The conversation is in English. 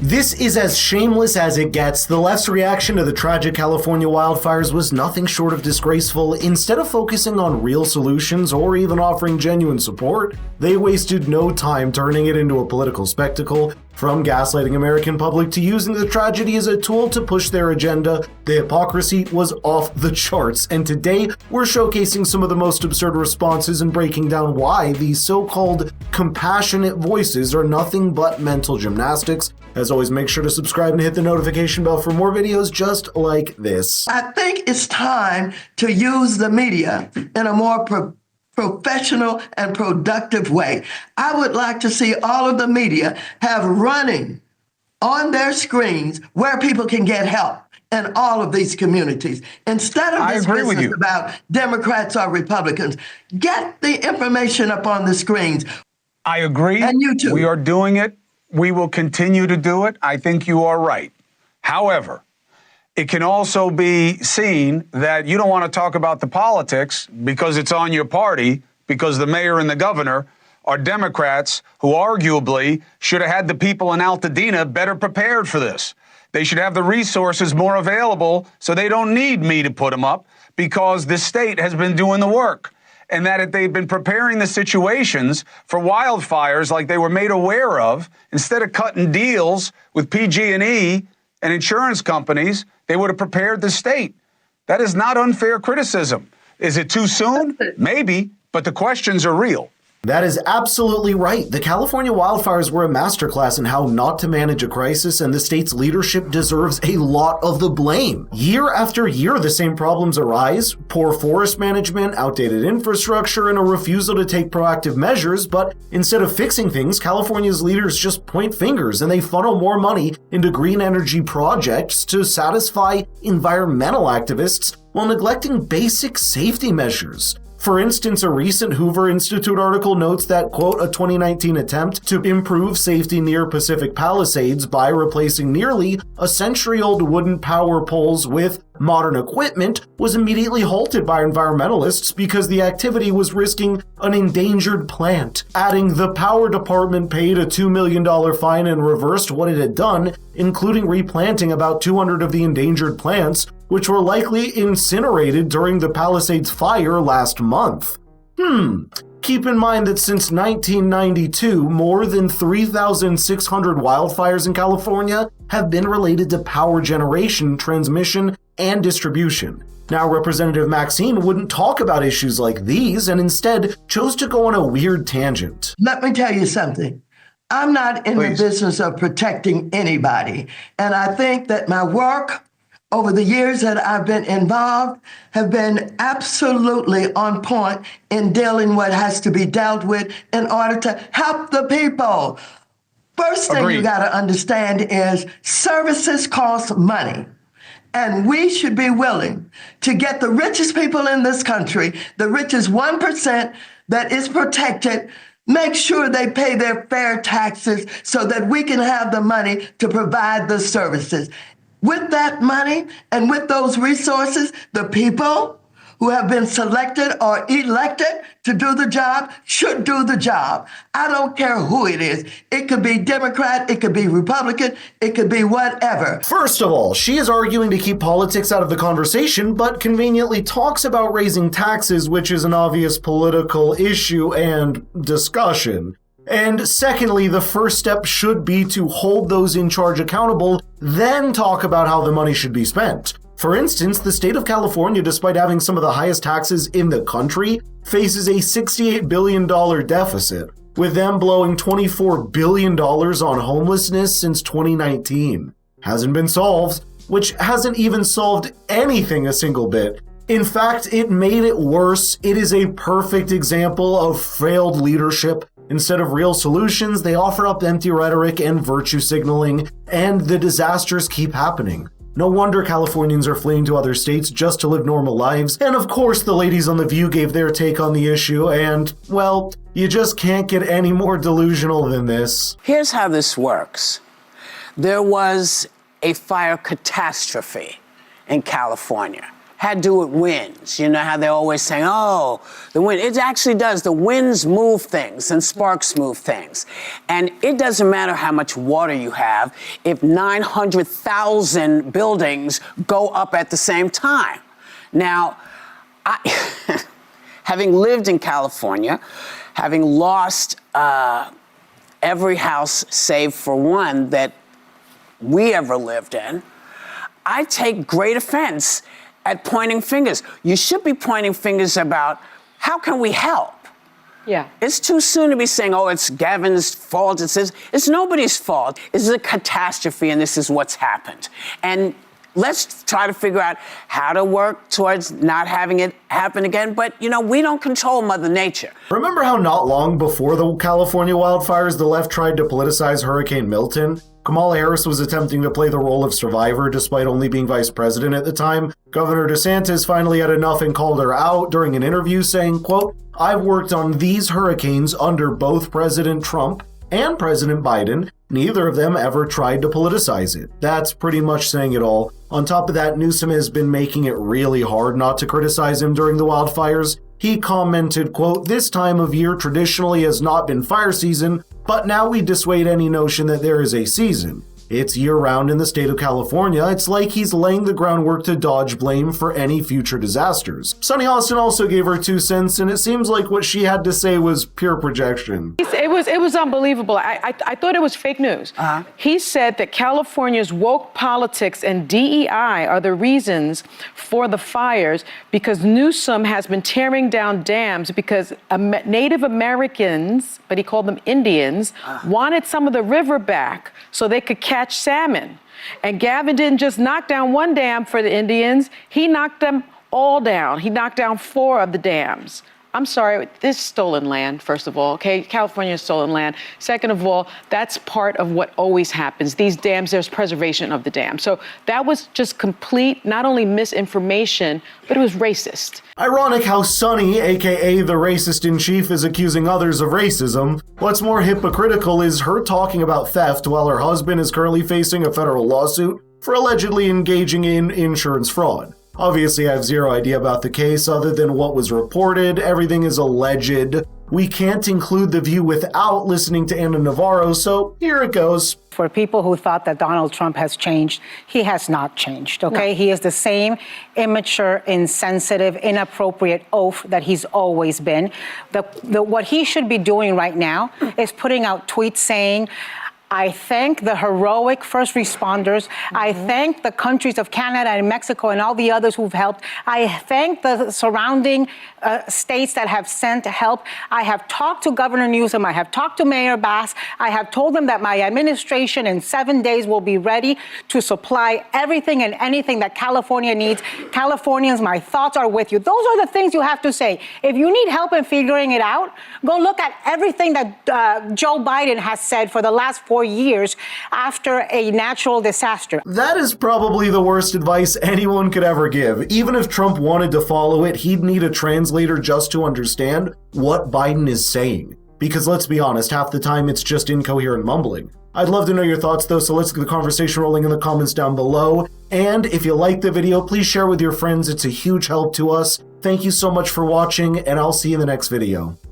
This is as shameless as it gets. The left's reaction to the tragic California wildfires was nothing short of disgraceful. Instead of focusing on real solutions or even offering genuine support, they wasted no time turning it into a political spectacle. From gaslighting American public to using the tragedy as a tool to push their agenda, the hypocrisy was off the charts. And today, we're showcasing some of the most absurd responses and breaking down why these so-called compassionate voices are nothing but mental gymnastics. As always, make sure to subscribe and hit the notification bell for more videos just like this. I think it's time to use the media in a more professional and productive way. I would like to see all of the media have running on their screens where people can get help in all of these communities. Instead of this business about Democrats or Republicans, get the information up on the screens. I agree. And you too. We are doing it. We will continue to do it. I think you are right. However, it can also be seen that you don't want to talk about the politics because it's on your party, because the mayor and the governor are Democrats who arguably should have had the people in Altadena better prepared for this. They should have the resources more available so they don't need me to put them up because the state has been doing the work. And that if they've been preparing the situations for wildfires like they were made aware of, instead of cutting deals with PG&E and insurance companies, they would have prepared the state. That is not unfair criticism. Is it too soon? Maybe, but the questions are real. That is absolutely right. The California wildfires were a masterclass in how not to manage a crisis, and the state's leadership deserves a lot of the blame. Year after year, the same problems arise: poor forest management, outdated infrastructure, and a refusal to take proactive measures. But instead of fixing things, California's leaders just point fingers and they funnel more money into green energy projects to satisfy environmental activists while neglecting basic safety measures. For instance, a recent Hoover Institute article notes that, quote, a 2019 attempt to improve safety near Pacific Palisades by replacing nearly a century-old wooden power poles with modern equipment was immediately halted by environmentalists because the activity was risking an endangered plant. Adding, the power department paid a $2 million fine and reversed what it had done, including replanting about 200 of the endangered plants, which were likely incinerated during the Palisades fire last month. Keep in mind that since 1992, more than 3,600 wildfires in California have been related to power generation, transmission, and distribution. Now, Representative Maxine wouldn't talk about issues like these and instead chose to go on a weird tangent. Let me tell you something. I'm not in the business of protecting anybody. And I think that my work over the years that I've been involved have been absolutely on point in dealing what has to be dealt with in order to help the people. First thing you got to understand is services cost money. And we should be willing to get the richest people in this country, the richest 1% that is protected, make sure they pay their fair taxes so that we can have the money to provide the services. With that money and with those resources, the people who have been selected or elected to do the job should do the job. I don't care who it is. It could be Democrat, it could be Republican, it could be whatever. First of all, she is arguing to keep politics out of the conversation, but conveniently talks about raising taxes, which is an obvious political issue and discussion. And secondly, the first step should be to hold those in charge accountable, then talk about how the money should be spent. For instance, the state of California, despite having some of the highest taxes in the country, faces a $68 billion deficit, with them blowing $24 billion on homelessness since 2019. Hasn't been solved, which hasn't even solved anything a single bit. In fact, it made it worse. It is a perfect example of failed leadership. Instead of real solutions, they offer up empty rhetoric and virtue signaling, and the disasters keep happening. No wonder Californians are fleeing to other states just to live normal lives. And of course, the ladies on The View gave their take on the issue, and, well, you just can't get any more delusional than this. Here's how this works. There was a fire catastrophe in California. had to do with winds. You know how they're always saying, oh, the wind. It actually does. The winds move things and sparks move things. And it doesn't matter how much water you have if 900,000 buildings go up at the same time. Now, having lived in California, having lost every house save for one that we ever lived in, I take great offense at pointing fingers. You should be pointing fingers about how can we help? Yeah. It's too soon to be saying, oh, it's Gavin's fault. It's nobody's fault. This is a catastrophe and this is what's happened. And let's try to figure out how to work towards not having it happen again. But, you know, we don't control Mother Nature. Remember how not long before the California wildfires, the left tried to politicize Hurricane Milton? Kamala Harris was attempting to play the role of survivor despite only being vice president at the time. Governor DeSantis finally had enough and called her out during an interview saying, quote, I've worked on these hurricanes under both President Trump and President Biden. Neither of them ever tried to politicize it. That's pretty much saying it all. On top of that, Newsom has been making it really hard not to criticize him during the wildfires. He commented, quote, this time of year traditionally has not been fire season, but now we dissuade any notion that there is a season. It's year-round in the state of California. It's like he's laying the groundwork to dodge blame for any future disasters. Sunny Austin also gave her 2 cents, and it seems like what she had to say was pure projection. It was unbelievable. I thought it was fake news. He said that California's woke politics and DEI are the reasons for the fires because Newsom has been tearing down dams because Native Americans, but he called them Indians, wanted some of the river back so they could catch salmon. And Gavin didn't just knock down one dam for the Indians, he knocked them all down. He knocked down 4 of the dams. I'm sorry, this is stolen land, first of all, okay? California is stolen land. Second of all, that's part of what always happens. These dams, there's preservation of the dam. So that was just complete, not only misinformation, but it was racist. Ironic how Sunny, aka the racist-in-chief, is accusing others of racism. What's more hypocritical is her talking about theft while her husband is currently facing a federal lawsuit for allegedly engaging in insurance fraud. Obviously, I have zero idea about the case other than what was reported. Everything is alleged. We can't include The View without listening to Anna Navarro, so here it goes. For people who thought that Donald Trump has changed, he has not changed, okay? No. He is the same immature, insensitive, inappropriate oaf that he's always been. What he should be doing right now is putting out tweets saying, I thank the heroic first responders. I thank the countries of Canada and Mexico and all the others who've helped. I thank the surrounding states that have sent help. I have talked to Governor Newsom. I have talked to Mayor Bass. I have told them that my administration in 7 days will be ready to supply everything and anything that California needs. Californians, my thoughts are with you. Those are the things you have to say. If you need help in figuring it out, go look at everything that Joe Biden has said for the last 4 years after a natural disaster. That is probably the worst advice anyone could ever give. Even if Trump wanted to follow it, he'd need a translator just to understand what Biden is saying. Because let's be honest, half the time it's just incoherent mumbling. I'd love to know your thoughts though, so let's get the conversation rolling in the comments down below. And if you liked the video, please share with your friends. It's a huge help to us. Thank you so much for watching, and I'll see you in the next video.